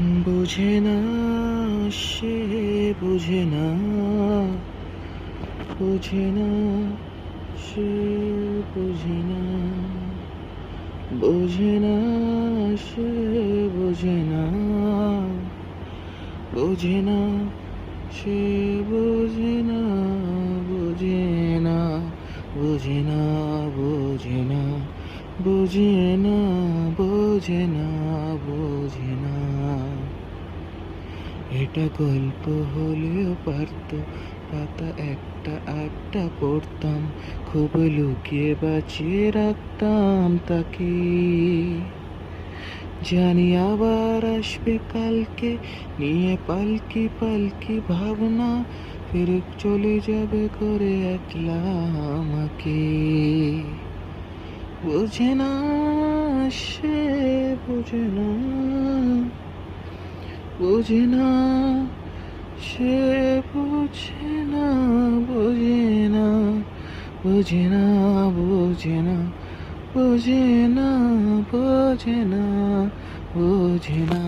বোঝে না, সে বোঝে না, বোঝে না, সে বোঝে না, বোঝে না, সে বোঝে না, বোঝে না, সে বোঝে না, বোঝে না, বোঝে না, বোঝে না, বোঝে না, বোঝে না, বোঝে না। এটা গল্প হলেও পারতো, পাতা একটা আড্ডা পড়তাম, খুব লুকিয়ে বাঁচিয়ে রাখতাম তাকে। জানি আবার আসবে কালকে, নিয়ে পালকি পালকি ভাবনা, ফিরে চলে যাবে করে একলা আমাকে। বোঝে না, সে বোঝে না, বোঝে না, সে বোঝে না, বোঝে না, বোঝে না, বোঝে না, বোঝে না, বোঝে না, বোঝে না।